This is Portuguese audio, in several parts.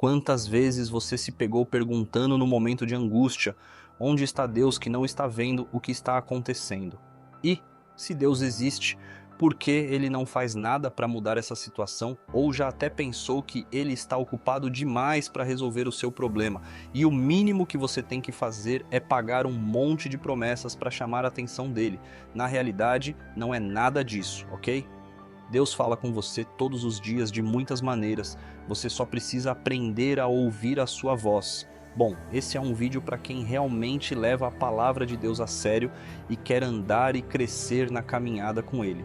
Quantas vezes você se pegou perguntando no momento de angústia, onde está Deus que não está vendo o que está acontecendo? E, se Deus existe, por que ele não faz nada para mudar essa situação? Ou já até pensou que ele está ocupado demais para resolver o seu problema e o mínimo que você tem que fazer é pagar um monte de promessas para chamar a atenção dele? Na realidade, não é nada disso, ok? Deus fala com você todos os dias de muitas maneiras, você só precisa aprender a ouvir a sua voz. Bom, esse é um vídeo para quem realmente leva a palavra de Deus a sério e quer andar e crescer na caminhada com ele.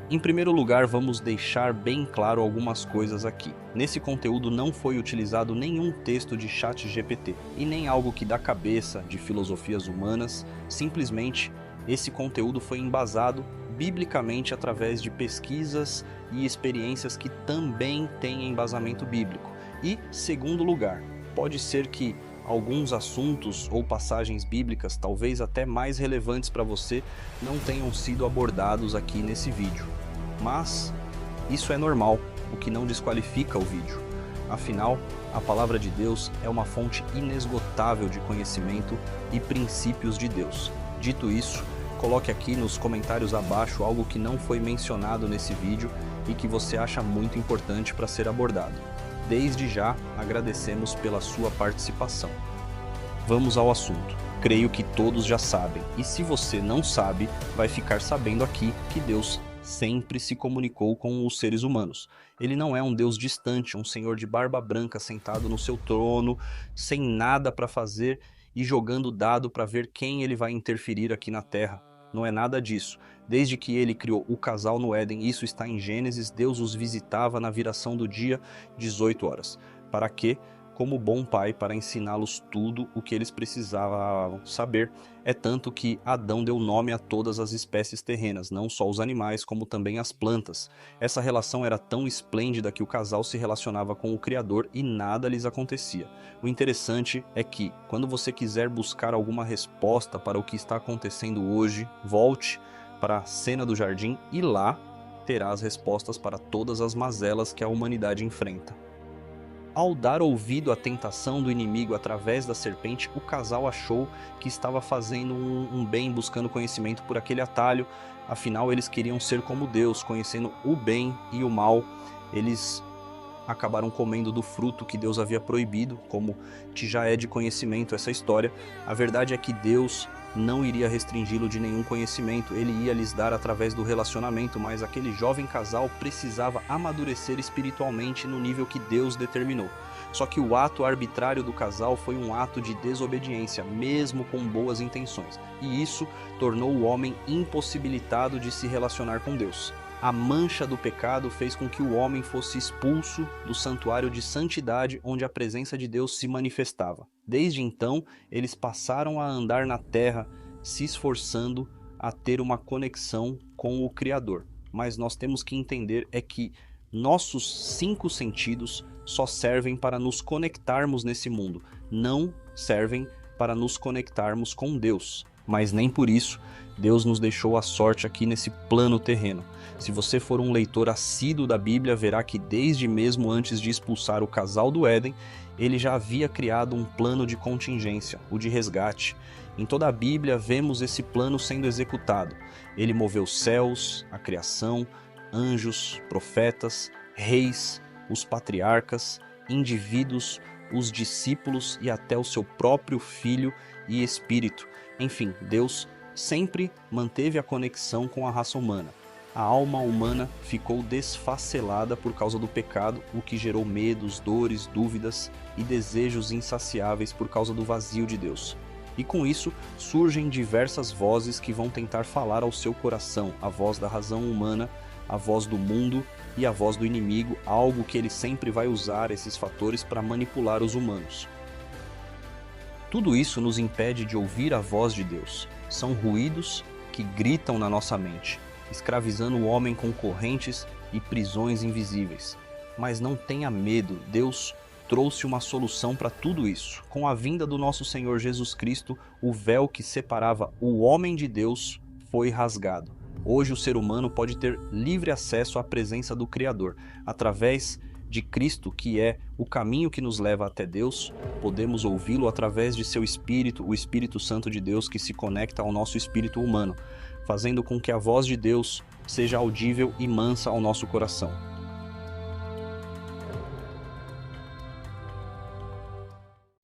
Em primeiro lugar, vamos deixar bem claro algumas coisas aqui. Nesse conteúdo não foi utilizado nenhum texto de ChatGPT e nem algo que dá cabeça de filosofias humanas, simplesmente esse conteúdo foi embasado biblicamente através de pesquisas e experiências que também têm embasamento bíblico. E, segundo lugar, pode ser que alguns assuntos ou passagens bíblicas, talvez até mais relevantes para você, não tenham sido abordados aqui nesse vídeo. Mas isso é normal, o que não desqualifica o vídeo. Afinal, a palavra de Deus é uma fonte inesgotável de conhecimento e princípios de Deus. Dito isso, coloque aqui nos comentários abaixo algo que não foi mencionado nesse vídeo e que você acha muito importante para ser abordado. Desde já, agradecemos pela sua participação. Vamos ao assunto. Creio que todos já sabem, e se você não sabe, vai ficar sabendo aqui que Deus sempre se comunicou com os seres humanos. Ele não é um Deus distante, um senhor de barba branca sentado no seu trono, sem nada para fazer e jogando dado para ver quem ele vai interferir aqui na Terra. Não é nada disso. Desde que ele criou o casal no Éden, isso está em Gênesis, Deus os visitava na viração do dia, 18 horas. Para quê? Como bom pai, para ensiná-los tudo o que eles precisavam saber. É tanto que Adão deu nome a todas as espécies terrenas, não só os animais, como também as plantas. Essa relação era tão esplêndida que o casal se relacionava com o Criador e nada lhes acontecia. O interessante é que, quando você quiser buscar alguma resposta para o que está acontecendo hoje, volte para a cena do jardim e lá terá as respostas para todas as mazelas que a humanidade enfrenta. Ao dar ouvido à tentação do inimigo através da serpente, o casal achou que estava fazendo um bem buscando conhecimento por aquele atalho, afinal eles queriam ser como Deus, conhecendo o bem e o mal. Eles acabaram comendo do fruto que Deus havia proibido, como que já é de conhecimento essa história. A verdade é que Deus não iria restringi-lo de nenhum conhecimento, ele ia lhes dar através do relacionamento, mas aquele jovem casal precisava amadurecer espiritualmente no nível que Deus determinou. Só que o ato arbitrário do casal foi um ato de desobediência, mesmo com boas intenções, e isso tornou o homem impossibilitado de se relacionar com Deus. A mancha do pecado fez com que o homem fosse expulso do santuário de santidade onde a presença de Deus se manifestava. Desde então, eles passaram a andar na terra, se esforçando a ter uma conexão com o Criador. Mas nós temos que entender é que nossos 5 sentidos só servem para nos conectarmos nesse mundo, não servem para nos conectarmos com Deus. Mas nem por isso Deus nos deixou a sorte aqui nesse plano terreno. Se você for um leitor assíduo da Bíblia, verá que desde mesmo antes de expulsar o casal do Éden, ele já havia criado um plano de contingência, o de resgate. Em toda a Bíblia vemos esse plano sendo executado. Ele moveu céus, a criação, anjos, profetas, reis, os patriarcas, indivíduos, os discípulos e até o seu próprio Filho e Espírito. Enfim, Deus sempre manteve a conexão com a raça humana. A alma humana ficou desfacelada por causa do pecado, o que gerou medos, dores, dúvidas e desejos insaciáveis por causa do vazio de Deus. E com isso surgem diversas vozes que vão tentar falar ao seu coração, a voz da razão humana, a voz do mundo e a voz do inimigo, algo que ele sempre vai usar esses fatores para manipular os humanos. Tudo isso nos impede de ouvir a voz de Deus. São ruídos que gritam na nossa mente, escravizando o homem com correntes e prisões invisíveis. Mas não tenha medo, Deus trouxe uma solução para tudo isso. Com a vinda do nosso Senhor Jesus Cristo, o véu que separava o homem de Deus foi rasgado. Hoje o ser humano pode ter livre acesso à presença do Criador, através de Cristo, que é o caminho que nos leva até Deus, podemos ouvi-lo através de seu Espírito, o Espírito Santo de Deus, que se conecta ao nosso espírito humano, fazendo com que a voz de Deus seja audível e mansa ao nosso coração.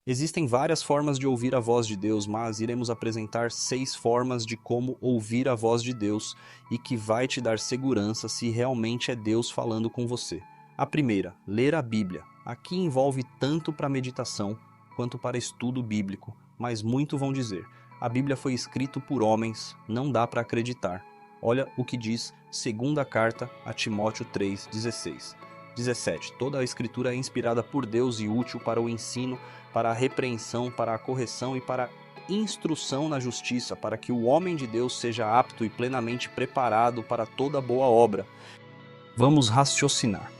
Existem várias formas de ouvir a voz de Deus, mas iremos apresentar 6 formas de como ouvir a voz de Deus e que vai te dar segurança se realmente é Deus falando com você. A primeira, ler a Bíblia. Aqui envolve tanto para meditação quanto para estudo bíblico, mas muito vão dizer: a Bíblia foi escrita por homens, não dá para acreditar. Olha o que diz 2ª carta a Timóteo 3:16. 17. Toda a Escritura é inspirada por Deus e útil para o ensino, para a repreensão, para a correção e para a instrução na justiça, para que o homem de Deus seja apto e plenamente preparado para toda boa obra. Vamos raciocinar.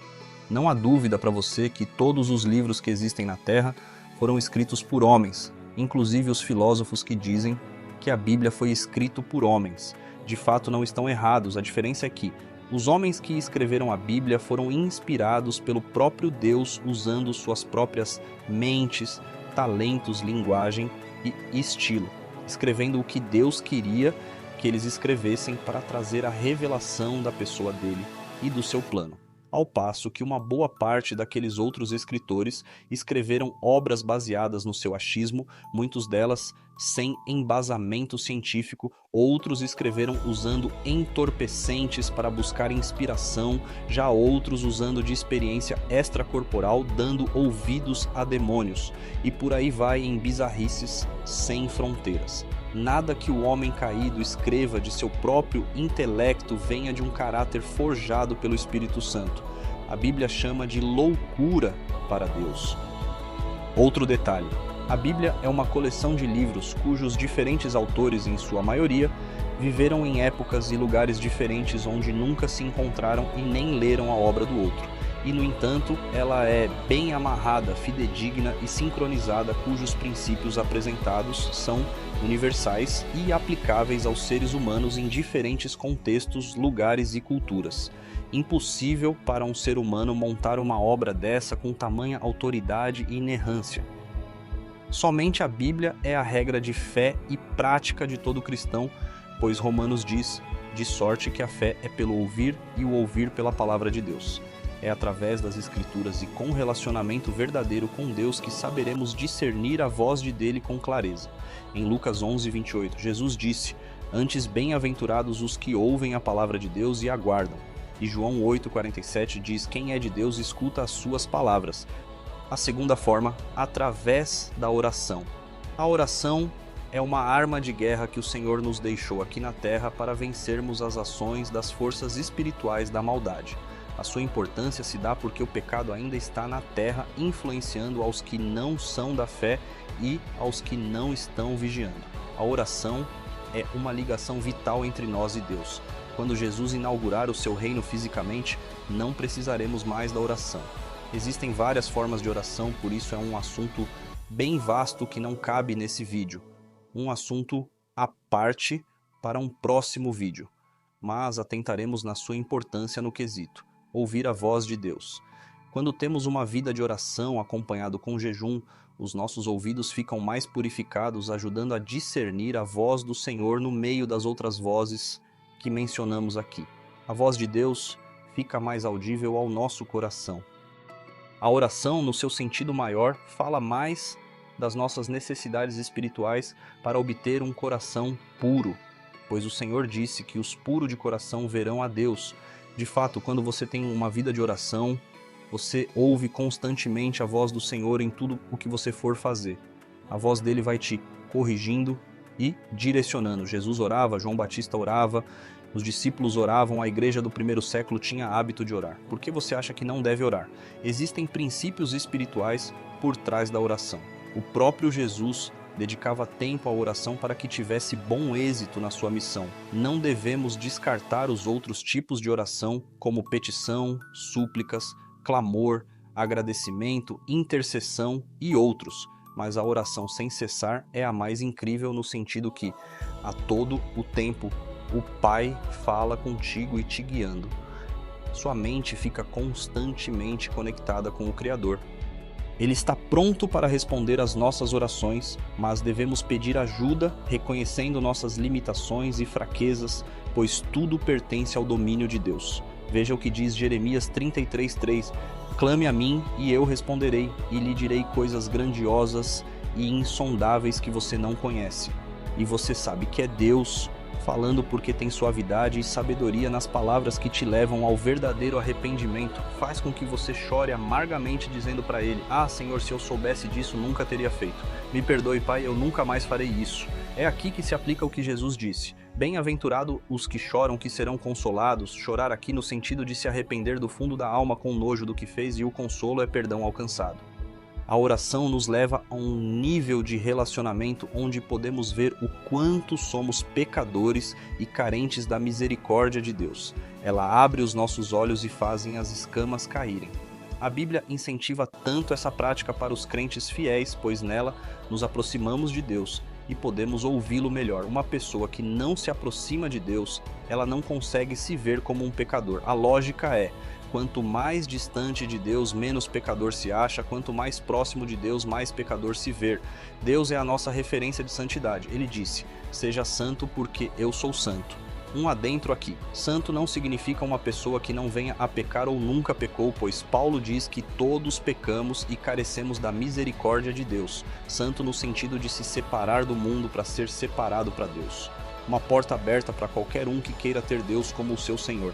Não há dúvida para você que todos os livros que existem na Terra foram escritos por homens, inclusive os filósofos que dizem que a Bíblia foi escrita por homens. De fato, não estão errados, a diferença é que os homens que escreveram a Bíblia foram inspirados pelo próprio Deus usando suas próprias mentes, talentos, linguagem e estilo, escrevendo o que Deus queria que eles escrevessem para trazer a revelação da pessoa dele e do seu plano. Ao passo que uma boa parte daqueles outros escritores escreveram obras baseadas no seu achismo, muitas delas sem embasamento científico, outros escreveram usando entorpecentes para buscar inspiração, já outros usando de experiência extracorporal, dando ouvidos a demônios, e por aí vai em bizarrices sem fronteiras. Nada que o homem caído escreva de seu próprio intelecto venha de um caráter forjado pelo Espírito Santo. A Bíblia chama de loucura para Deus. Outro detalhe: a Bíblia é uma coleção de livros cujos diferentes autores, em sua maioria, viveram em épocas e lugares diferentes onde nunca se encontraram e nem leram a obra do outro. E, no entanto, ela é bem amarrada, fidedigna e sincronizada, cujos princípios apresentados são universais e aplicáveis aos seres humanos em diferentes contextos, lugares e culturas. Impossível para um ser humano montar uma obra dessa com tamanha autoridade e inerrância. Somente a Bíblia é a regra de fé e prática de todo cristão, pois Romanos diz: de sorte que a fé é pelo ouvir e o ouvir pela palavra de Deus. É através das Escrituras e com relacionamento verdadeiro com Deus que saberemos discernir a voz dele com clareza. Em Lucas 11:28, Jesus disse: antes bem-aventurados os que ouvem a palavra de Deus e aguardam. E João 8:47 diz: quem é de Deus escuta as suas palavras. A segunda forma, através da oração. A oração é uma arma de guerra que o Senhor nos deixou aqui na terra para vencermos as ações das forças espirituais da maldade. A sua importância se dá porque o pecado ainda está na terra, influenciando aos que não são da fé e aos que não estão vigiando. A oração é uma ligação vital entre nós e Deus. Quando Jesus inaugurar o seu reino fisicamente, não precisaremos mais da oração. Existem várias formas de oração, por isso é um assunto bem vasto que não cabe nesse vídeo. Um assunto à parte para um próximo vídeo, mas atentaremos na sua importância no quesito: ouvir a voz de Deus. Quando temos uma vida de oração acompanhado com jejum, os nossos ouvidos ficam mais purificados, ajudando a discernir a voz do Senhor no meio das outras vozes que mencionamos aqui. A voz de Deus fica mais audível ao nosso coração. A oração, no seu sentido maior, fala mais das nossas necessidades espirituais para obter um coração puro, pois o Senhor disse que os puros de coração verão a Deus. De fato, quando você tem uma vida de oração, você ouve constantemente a voz do Senhor em tudo o que você for fazer. A voz dele vai te corrigindo e direcionando. Jesus orava, João Batista orava, os discípulos oravam, a igreja do primeiro século tinha hábito de orar. Por que você acha que não deve orar? Existem princípios espirituais por trás da oração. O próprio Jesus dedicava tempo à oração para que tivesse bom êxito na sua missão. Não devemos descartar os outros tipos de oração, como petição, súplicas, clamor, agradecimento, intercessão e outros. Mas a oração sem cessar é a mais incrível no sentido que, a todo o tempo, o Pai fala contigo e te guiando. sua mente fica constantemente conectada com o Criador. Ele está pronto para responder às nossas orações, mas devemos pedir ajuda, reconhecendo nossas limitações e fraquezas, pois tudo pertence ao domínio de Deus. Veja o que diz Jeremias 33:3: clame a mim e eu responderei, e lhe direi coisas grandiosas e insondáveis que você não conhece. E você sabe que é Deus falando, porque tem suavidade e sabedoria nas palavras que te levam ao verdadeiro arrependimento. Faz com que você chore amargamente dizendo para ele: ah, Senhor, se eu soubesse disso, nunca teria feito. Me perdoe, Pai, eu nunca mais farei isso. É aqui que se aplica o que Jesus disse: bem-aventurado os que choram, que serão consolados. Chorar aqui no sentido de se arrepender do fundo da alma com nojo do que fez, e o consolo é perdão alcançado. A oração nos leva a um nível de relacionamento onde podemos ver o quanto somos pecadores e carentes da misericórdia de Deus. Ela abre os nossos olhos e faz as escamas caírem. A Bíblia incentiva tanto essa prática para os crentes fiéis, pois nela nos aproximamos de Deus e podemos ouvi-lo melhor. Uma pessoa que não se aproxima de Deus, ela não consegue se ver como um pecador. A lógica é: quanto mais distante de Deus, menos pecador se acha. Quanto mais próximo de Deus, mais pecador se vê. Deus é a nossa referência de santidade. Ele disse: seja santo porque eu sou santo. Um adentro aqui: santo não significa uma pessoa que não venha a pecar ou nunca pecou, pois Paulo diz que todos pecamos e carecemos da misericórdia de Deus. Santo no sentido de se separar do mundo para ser separado para Deus. Uma porta aberta para qualquer um que queira ter Deus como o seu Senhor.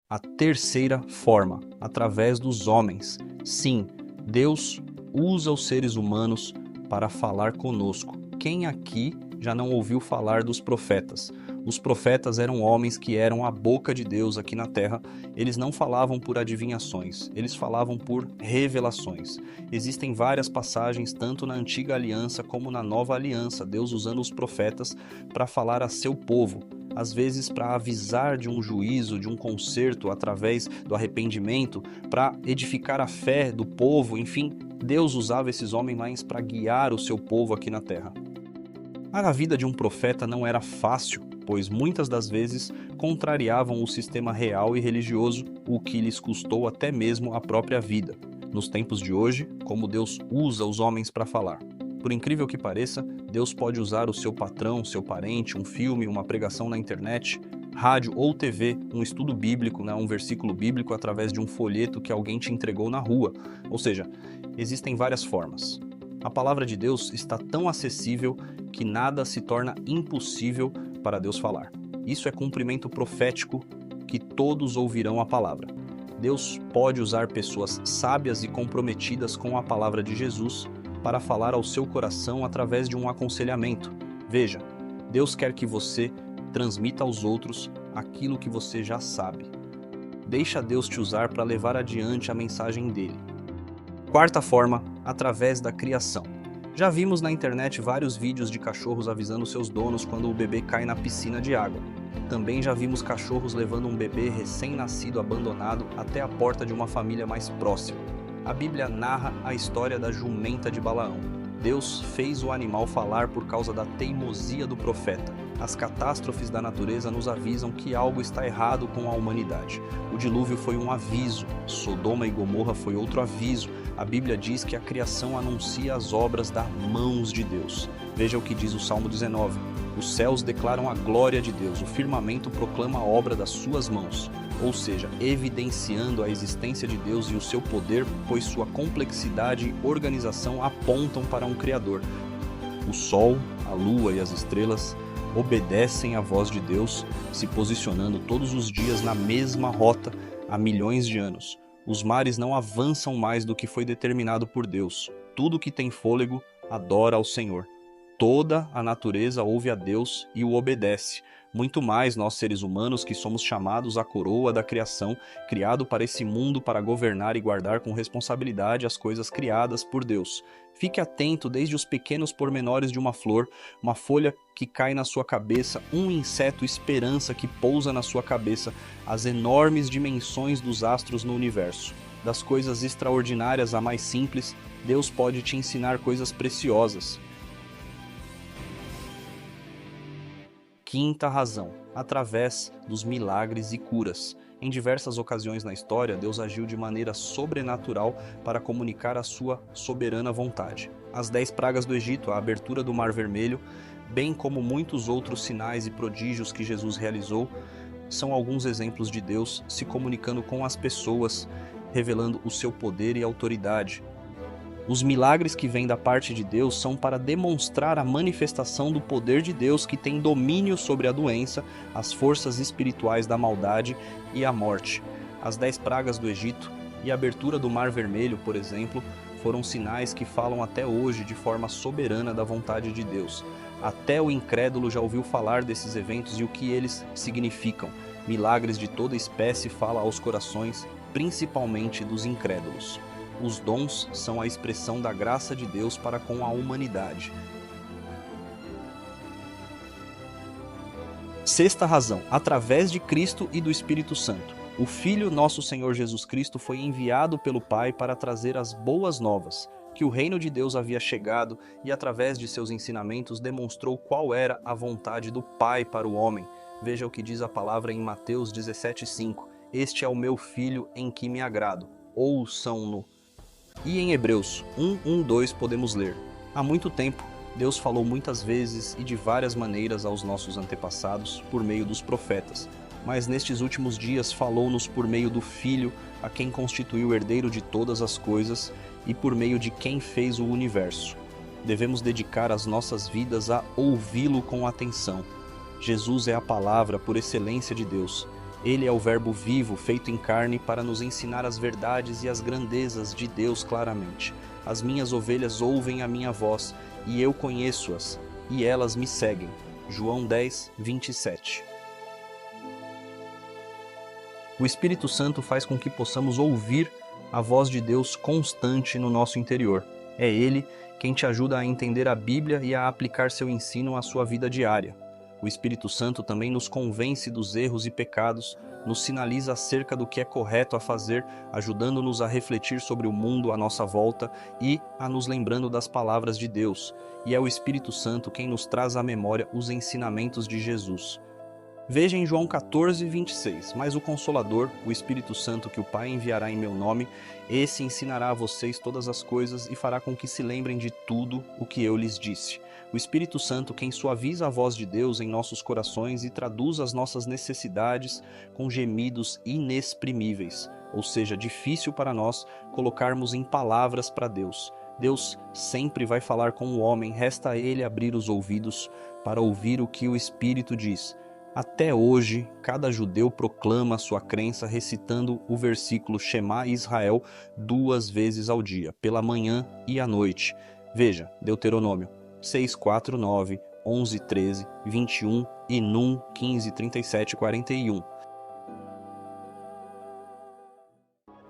A terceira forma, através dos homens. Sim, Deus usa os seres humanos para falar conosco. Quem aqui já não ouviu falar dos profetas? Os profetas eram homens que eram a boca de Deus aqui na terra. Eles não falavam por adivinhações, eles falavam por revelações. Existem várias passagens, tanto na Antiga Aliança como na Nova Aliança, Deus usando os profetas para falar a seu povo. Às vezes para avisar de um juízo, de um conserto através do arrependimento, para edificar a fé do povo. Enfim, Deus usava esses homens para guiar o seu povo aqui na terra. A vida de um profeta não era fácil, pois muitas das vezes contrariavam o sistema real e religioso, o que lhes custou até mesmo a própria vida. Nos tempos de hoje, como Deus usa os homens para falar. Por incrível que pareça, Deus pode usar o seu patrão, seu parente, um filme, uma pregação na internet, rádio ou TV, um estudo bíblico, um versículo bíblico através de um folheto que alguém te entregou na rua. Ou seja, existem várias formas. A palavra de Deus está tão acessível que nada se torna impossível para Deus falar. Isso é cumprimento profético, que todos ouvirão a palavra. Deus pode usar pessoas sábias e comprometidas com a palavra de Jesus para falar ao seu coração através de um aconselhamento. Veja, Deus quer que você transmita aos outros aquilo que você já sabe. Deixa Deus te usar para levar adiante a mensagem dele. Quarta forma, através da criação. Já vimos na internet vários vídeos de cachorros avisando seus donos quando o bebê cai na piscina de água. Também já vimos cachorros levando um bebê recém-nascido abandonado até a porta de uma família mais próxima. A Bíblia narra a história da jumenta de Balaão. Deus fez o animal falar por causa da teimosia do profeta. As catástrofes da natureza nos avisam que algo está errado com a humanidade. O dilúvio foi um aviso, Sodoma e Gomorra foi outro aviso. A Bíblia diz que a criação anuncia as obras das mãos de Deus. Veja o que diz o Salmo 19. Os céus declaram a glória de Deus, o firmamento proclama a obra das suas mãos. Ou seja, evidenciando a existência de Deus e o seu poder, pois sua complexidade e organização apontam para um Criador. O Sol, a Lua e as estrelas obedecem à voz de Deus, se posicionando todos os dias na mesma rota há milhões de anos. Os mares não avançam mais do que foi determinado por Deus. Tudo que tem fôlego adora ao Senhor. Toda a natureza ouve a Deus e o obedece. Muito mais nós seres humanos, que somos chamados à coroa da criação, criado para esse mundo para governar e guardar com responsabilidade as coisas criadas por Deus. Fique atento desde os pequenos pormenores de uma flor, uma folha que cai na sua cabeça, um inseto esperança que pousa na sua cabeça, as enormes dimensões dos astros no universo. Das coisas extraordinárias à mais simples, Deus pode te ensinar coisas preciosas. Quinta razão, através dos milagres e curas. Em diversas ocasiões na história, Deus agiu de maneira sobrenatural para comunicar a sua soberana vontade. As 10 pragas do Egito, a abertura do Mar Vermelho, bem como muitos outros sinais e prodígios que Jesus realizou, são alguns exemplos de Deus se comunicando com as pessoas, revelando o seu poder e autoridade. Os milagres que vêm da parte de Deus são para demonstrar a manifestação do poder de Deus que tem domínio sobre a doença, as forças espirituais da maldade e a morte. As 10 pragas do Egito e a abertura do Mar Vermelho, por exemplo, foram sinais que falam até hoje de forma soberana da vontade de Deus. Até o incrédulo já ouviu falar desses eventos e o que eles significam. Milagres de toda espécie falam aos corações, principalmente dos incrédulos. Os dons são a expressão da graça de Deus para com a humanidade. Sexta razão, através de Cristo e do Espírito Santo. O Filho, nosso Senhor Jesus Cristo, foi enviado pelo Pai para trazer as boas novas, que o reino de Deus havia chegado e, através de seus ensinamentos, demonstrou qual era a vontade do Pai para o homem. Veja o que diz a palavra em Mateus 17,5. Este é o meu Filho em que me agrado. Ouçam-no. E em Hebreus 1:1-2 podemos ler: há muito tempo, Deus falou muitas vezes e de várias maneiras aos nossos antepassados por meio dos profetas, mas nestes últimos dias falou-nos por meio do Filho, a quem constituiu o herdeiro de todas as coisas e por meio de quem fez o universo. Devemos dedicar as nossas vidas a ouvi-lo com atenção. Jesus é a palavra por excelência de Deus. Ele é o Verbo vivo feito em carne para nos ensinar as verdades e as grandezas de Deus claramente. As minhas ovelhas ouvem a minha voz, e eu conheço-as, e elas me seguem. João 10:27. O Espírito Santo faz com que possamos ouvir a voz de Deus constante no nosso interior. É Ele quem te ajuda a entender a Bíblia e a aplicar seu ensino à sua vida diária. O Espírito Santo também nos convence dos erros e pecados, nos sinaliza acerca do que é correto a fazer, ajudando-nos a refletir sobre o mundo à nossa volta e a nos lembrando das palavras de Deus. E é o Espírito Santo quem nos traz à memória os ensinamentos de Jesus. Veja em João 14:26, mas o Consolador, o Espírito Santo que o Pai enviará em meu nome, esse ensinará a vocês todas as coisas e fará com que se lembrem de tudo o que eu lhes disse. O Espírito Santo quem suaviza a voz de Deus em nossos corações e traduz as nossas necessidades com gemidos inexprimíveis, ou seja, difícil para nós colocarmos em palavras para Deus. Deus sempre vai falar com o homem, resta a ele abrir os ouvidos para ouvir o que o Espírito diz. Até hoje, cada judeu proclama sua crença recitando o versículo Shema Israel 2 vezes ao dia, pela manhã e à noite. Veja, Deuteronômio 6:4, 9, 11, 13, 21 e Num 15, 37 e 41.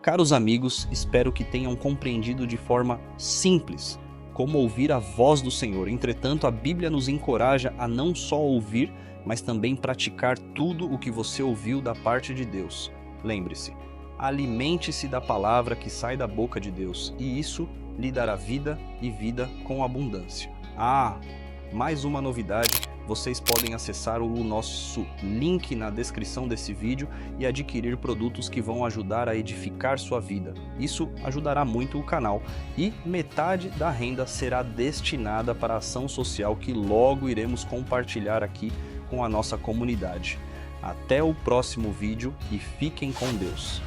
Caros amigos, espero que tenham compreendido de forma simples como ouvir a voz do Senhor. Entretanto, a Bíblia nos encoraja a não só ouvir, mas também praticar tudo o que você ouviu da parte de Deus. Lembre-se, alimente-se da palavra que sai da boca de Deus, e isso lhe dará vida e vida com abundância. Mais uma novidade, vocês podem acessar o nosso link na descrição desse vídeo e adquirir produtos que vão ajudar a edificar sua vida. Isso ajudará muito o canal e metade da renda será destinada para a ação social que logo iremos compartilhar aqui com a nossa comunidade. Até o próximo vídeo e fiquem com Deus.